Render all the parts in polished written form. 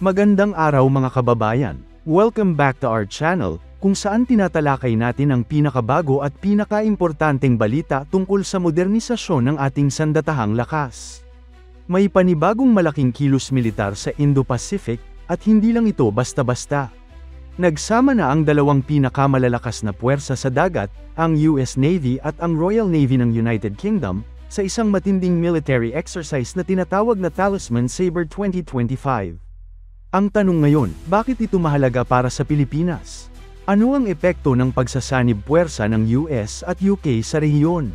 Magandang araw mga kababayan. Welcome back to our channel, kung saan tinatalakay natin ang pinakabago at pinakaimportanteng balita tungkol sa modernisasyon ng ating sandatahang lakas. May panibagong malaking kilos militar sa Indo-Pacific, at hindi lang ito basta-basta. Nagsama na ang dalawang pinakamalalakas na puwersa sa dagat, ang US Navy at ang Royal Navy ng United Kingdom, sa isang matinding military exercise na tinatawag na Talisman Sabre 2025. Ang tanong ngayon, bakit ito mahalaga para sa Pilipinas? Ano ang epekto ng pagsasanib puwersa ng US at UK sa rehiyon?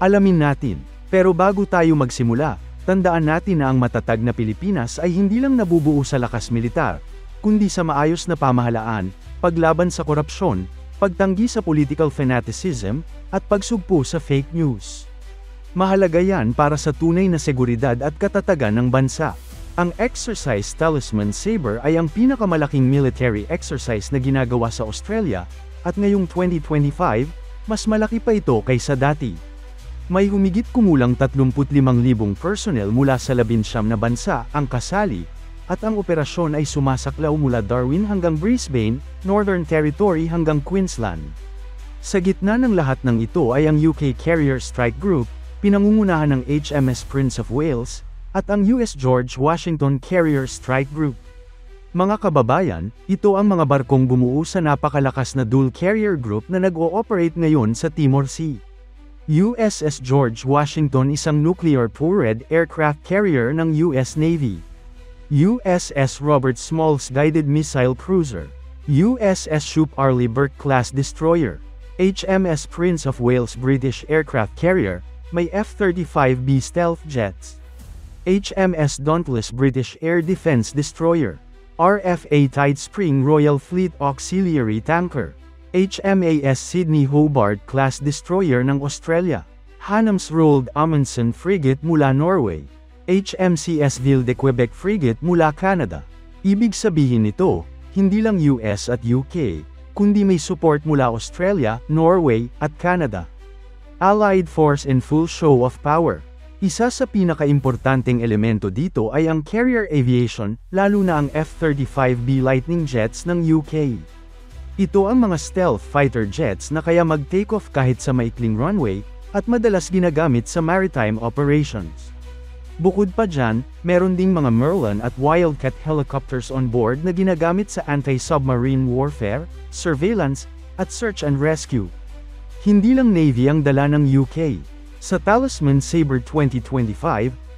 Alamin natin. Pero bago tayo magsimula, tandaan natin na ang matatag na Pilipinas ay hindi lang nabubuo sa lakas militar, kundi sa maayos na pamahalaan, paglaban sa korupsyon, pagtanggi sa political fanaticism, at pagsugpo sa fake news. Mahalaga yan para sa tunay na seguridad at katatagan ng bansa. Ang exercise Talisman Sabre ay ang pinakamalaking military exercise na ginagawa sa Australia, at ngayong 2025, mas malaki pa ito kaysa dati. May humigit kumulang 35,000 personnel mula sa 19 na bansa ang kasali, at ang operasyon ay sumasaklaw mula Darwin hanggang Brisbane, Northern Territory hanggang Queensland. Sa gitna ng lahat ng ito ay ang UK Carrier Strike Group, pinangungunahan ng HMS Prince of Wales, at ang US George Washington Carrier Strike Group. Mga kababayan, ito ang mga barkong bumuo sa napakalakas na dual carrier group na nag-ooperate ngayon sa Timor Sea. USS George Washington isang nuclear powered aircraft carrier ng US Navy. USS Robert Smalls Guided Missile Cruiser. USS Shoup Arleigh Burke-class destroyer. HMS Prince of Wales British aircraft carrier, may F-35B stealth jets. HMS Dauntless British Air Defence Destroyer. RFA Tide Spring Royal Fleet Auxiliary Tanker. HMAS Sydney Hobart Class Destroyer ng Australia. Hannams Roald Amundsen Frigate mula Norway. HMCS Ville de Quebec Frigate mula Canada. Ibig sabihin nito, hindi lang US at UK, kundi may support mula Australia, Norway, at Canada. Allied Force in full show of power. Isa sa pinakaimportanteng elemento dito ay ang carrier aviation, lalo na ang F-35B Lightning jets ng UK. Ito ang mga stealth fighter jets na kaya mag-take off kahit sa maikling runway, at madalas ginagamit sa maritime operations. Bukod pa dyan, meron ding mga Merlin at Wildcat helicopters on board na ginagamit sa anti-submarine warfare, surveillance, at search and rescue. Hindi lang Navy ang dala ng UK. Sa Talisman Sabre 2025,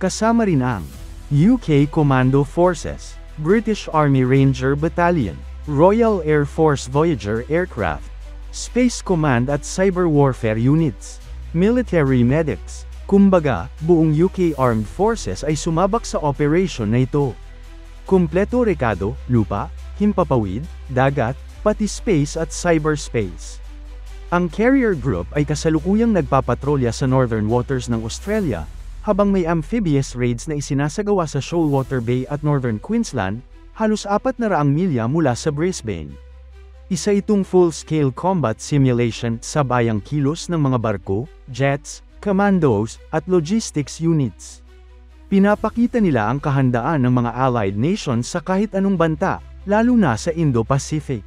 kasama rin ang UK Commando Forces, British Army Ranger Battalion, Royal Air Force Voyager Aircraft, Space Command at Cyber Warfare Units, Military Medics. Kumbaga, buong UK Armed Forces ay sumabak sa operation na ito. Kumpleto rekado, lupa, himpapawid, dagat, pati space at cyberspace. Ang carrier group ay kasalukuyang nagpapatrolya sa northern waters ng Australia, habang may amphibious raids na isinasagawa sa Shoalwater Bay at northern Queensland, halos 400 milya mula sa Brisbane. Isa itong full-scale combat simulation sa bayang kilos ng mga barko, jets, commandos, at logistics units. Pinapakita nila ang kahandaan ng mga allied nations sa kahit anong banta, lalo na sa Indo-Pacific.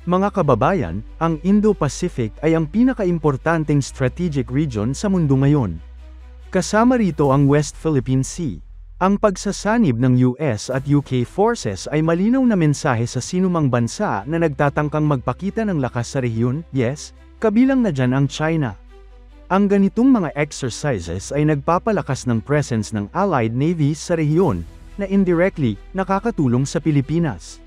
Mga kababayan, ang Indo-Pacific ay ang pinakaimportanteng strategic region sa mundo ngayon. Kasama rito ang West Philippine Sea. Ang pagsasanib ng US at UK forces ay malinaw na mensahe sa sinumang bansa na nagtatangkang magpakita ng lakas sa rehiyon, yes, kabilang na dyan ang China. Ang ganitong mga exercises ay nagpapalakas ng presence ng Allied Navies sa rehiyon, na indirectly nakakatulong sa Pilipinas.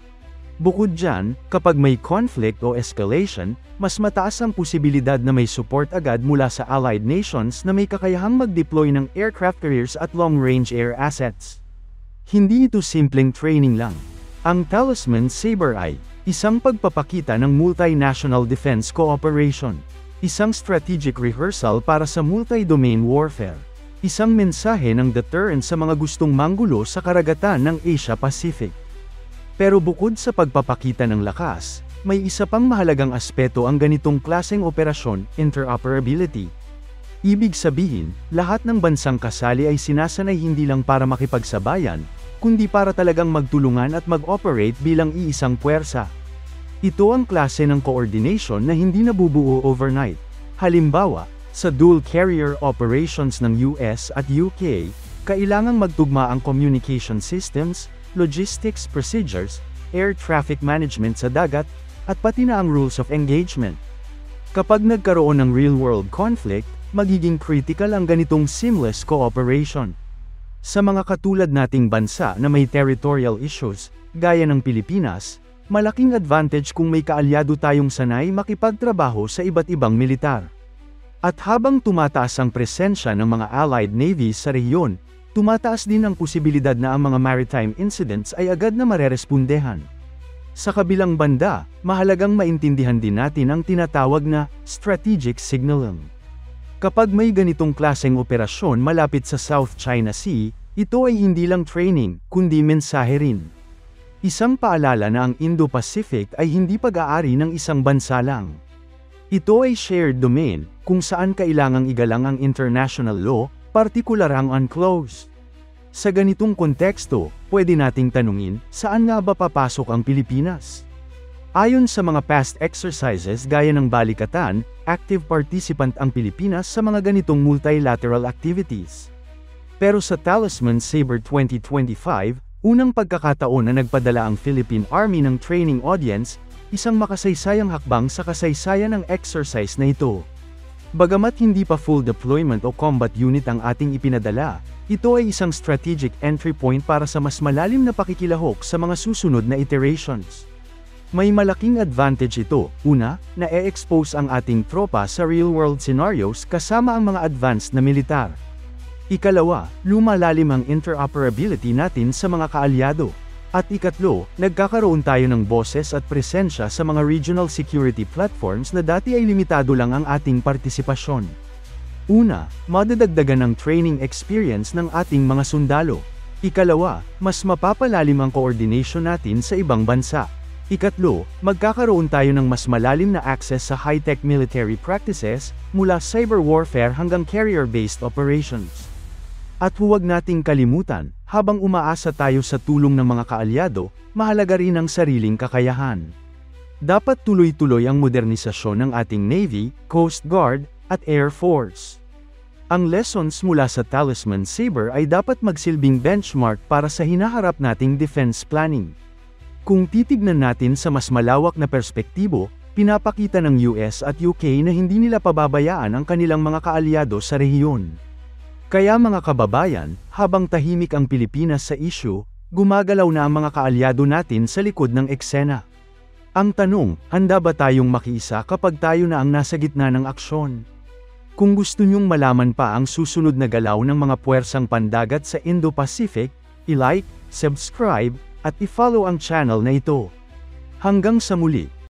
Bukod dyan, kapag may conflict o escalation, mas mataas ang posibilidad na may support agad mula sa allied nations na may kakayahang mag-deploy ng aircraft carriers at long-range air assets. Hindi ito simpleng training lang. Ang Talisman Sabre ay isang pagpapakita ng multinational defense cooperation, isang strategic rehearsal para sa multi-domain warfare, isang mensahe ng deterrence sa mga gustong manggulo sa karagatan ng Asia-Pacific. Pero bukod sa pagpapakita ng lakas, may isa pang mahalagang aspeto ang ganitong klaseng operasyon, interoperability. Ibig sabihin, lahat ng bansang kasali ay sinasanay hindi lang para makipagsabayan, kundi para talagang magtulungan at mag-operate bilang iisang puwersa. Ito ang klase ng coordination na hindi nabubuo overnight. Halimbawa, sa dual carrier operations ng US at UK, kailangang magtugma ang communication systems, logistics procedures, air traffic management sa dagat, at pati na ang rules of engagement. Kapag nagkaroon ng real-world conflict, magiging critical ang ganitong seamless cooperation. Sa mga katulad nating bansa na may territorial issues, gaya ng Pilipinas, malaking advantage kung may kaalyado tayong sanay makipagtrabaho sa iba't ibang militar. At habang tumataas ang presensya ng mga allied navies sa rehiyon, tumataas din ang posibilidad na ang mga maritime incidents ay agad na marerespondehan. Sa kabilang banda, mahalagang maintindihan din natin ang tinatawag na strategic signaling. Kapag may ganitong klaseng operasyon malapit sa South China Sea, ito ay hindi lang training, kundi mensahe rin. Isang paalala na ang Indo-Pacific ay hindi pag-aari ng isang bansa lang. Ito ay shared domain, kung saan kailangang igalang ang international law, partikular ang UNCLOS. Sa ganitong konteksto, pwede nating tanungin, saan nga ba papasok ang Pilipinas? Ayon sa mga past exercises gaya ng balikatan, active participant ang Pilipinas sa mga ganitong multilateral activities. Pero sa Talisman Sabre 2025, unang pagkakataon na nagpadala ang Philippine Army ng training audience, isang makasaysayang hakbang sa kasaysayan ng exercise na ito. Bagamat hindi pa full deployment o combat unit ang ating ipinadala, ito ay isang strategic entry point para sa mas malalim na pakikilahok sa mga susunod na iterations. May malaking advantage ito, una, na-e-expose ang ating tropa sa real-world scenarios kasama ang mga advanced na militar. Ikalawa, lumalalim ang interoperability natin sa mga kaalyado. At ikatlo, nagkakaroon tayo ng boses at presensya sa mga regional security platforms na dati ay limitado lang ang ating partisipasyon. Una, madadagdagan ang training experience ng ating mga sundalo. Ikalawa, mas mapapalalim ang coordination natin sa ibang bansa. Ikatlo, magkakaroon tayo ng mas malalim na access sa high-tech military practices, mula cyber warfare hanggang carrier-based operations. At huwag nating kalimutan, habang umaasa tayo sa tulong ng mga kaalyado, mahalaga rin ang sariling kakayahan. Dapat tuloy-tuloy ang modernisasyon ng ating Navy, Coast Guard, at Air Force. Ang lessons mula sa Talisman Sabre ay dapat magsilbing benchmark para sa hinaharap nating defense planning. Kung titignan natin sa mas malawak na perspektibo, pinapakita ng US at UK na hindi nila pababayaan ang kanilang mga kaalyado sa rehiyon. Kaya mga kababayan, habang tahimik ang Pilipinas sa issue, gumagalaw na ang mga kaalyado natin sa likod ng eksena. Ang tanong, handa ba tayong makiisa kapag tayo na ang nasa gitna ng aksyon? Kung gusto nyong malaman pa ang susunod na galaw ng mga puwersang pandagat sa Indo-Pacific, i-like, subscribe, at i-follow ang channel na ito. Hanggang sa muli!